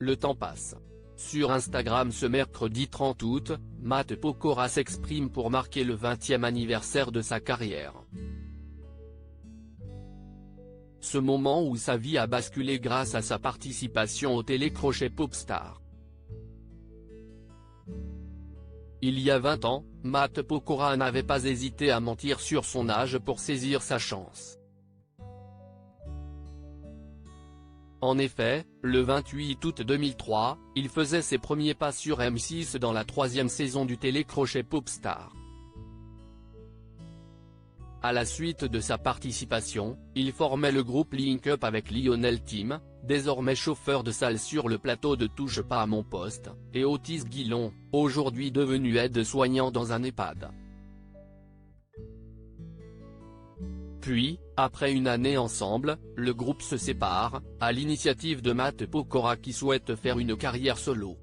Le temps passe. Sur Instagram ce mercredi 30 août, Matt Pokora s'exprime pour marquer le 20e anniversaire de sa carrière. Ce moment où sa vie a basculé grâce à sa participation au télécrochet Popstar. Il y a 20 ans, Matt Pokora n'avait pas hésité à mentir sur son âge pour saisir sa chance. En effet, le 28 août 2003, il faisait ses premiers pas sur M6 dans la 3e saison du télécrochet Popstar. À la suite de sa participation, il formait le groupe Link Up avec Lionel Tim, désormais chauffeur de salle sur le plateau de Touche pas à mon poste, et Otis Guillon, aujourd'hui devenu aide-soignant dans un EHPAD. Puis, après une année ensemble, le groupe se sépare, à l'initiative de Matt Pokora qui souhaite faire une carrière solo.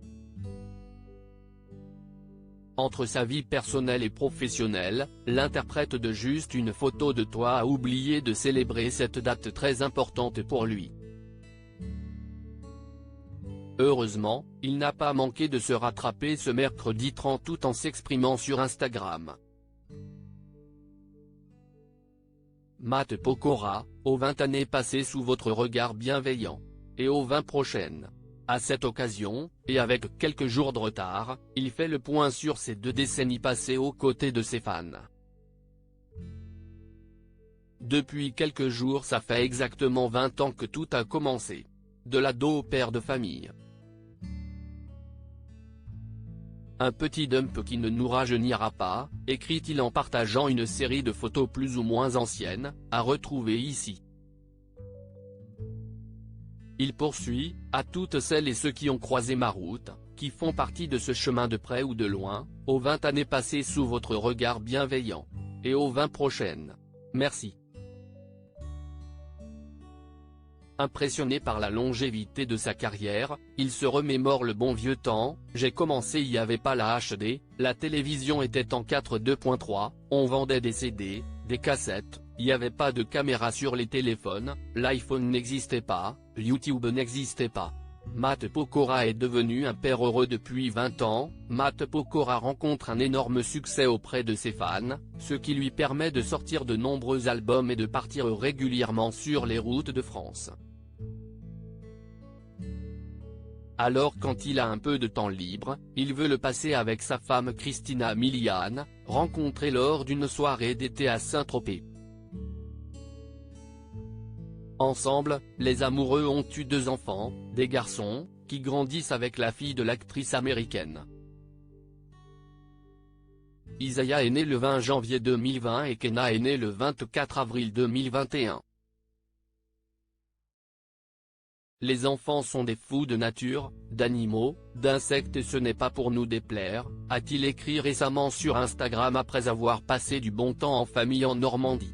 Entre sa vie personnelle et professionnelle, l'interprète de Juste une photo de toi a oublié de célébrer cette date très importante pour lui. Heureusement, il n'a pas manqué de se rattraper ce mercredi 30 août en s'exprimant sur Instagram. Matt Pokora, aux 20 années passées sous votre regard bienveillant. Et aux 20 prochaines. À cette occasion, et avec quelques jours de retard, il fait le point sur ces 2 décennies passées aux côtés de ses fans. Depuis quelques jours ça fait exactement 20 ans que tout a commencé. De l'ado au père de famille. Un petit dump qui ne nous rajeunira pas, écrit-il en partageant une série de photos plus ou moins anciennes, à retrouver ici. Il poursuit, à toutes celles et ceux qui ont croisé ma route, qui font partie de ce chemin de près ou de loin, aux 20 années passées sous votre regard bienveillant. Et aux 20 prochaines. Merci. Impressionné par la longévité de sa carrière, il se remémore le bon vieux temps. J'ai commencé, il n'y avait pas la HD, la télévision était en 4:2.3, on vendait des CD, des cassettes, il n'y avait pas de caméra sur les téléphones, l'iPhone n'existait pas, YouTube n'existait pas. Matt Pokora est devenu un père heureux depuis 20 ans. Matt Pokora rencontre un énorme succès auprès de ses fans, ce qui lui permet de sortir de nombreux albums et de partir régulièrement sur les routes de France. Alors quand il a un peu de temps libre, il veut le passer avec sa femme Christina Milian, rencontrée lors d'une soirée d'été à Saint-Tropez. Ensemble, les amoureux ont eu 2 enfants, des garçons, qui grandissent avec la fille de l'actrice américaine. Isaiah est né le 20 janvier 2020 et Kenna est né le 24 avril 2021. Les enfants sont des fous de nature, d'animaux, d'insectes et ce n'est pas pour nous déplaire, a-t-il écrit récemment sur Instagram après avoir passé du bon temps en famille en Normandie.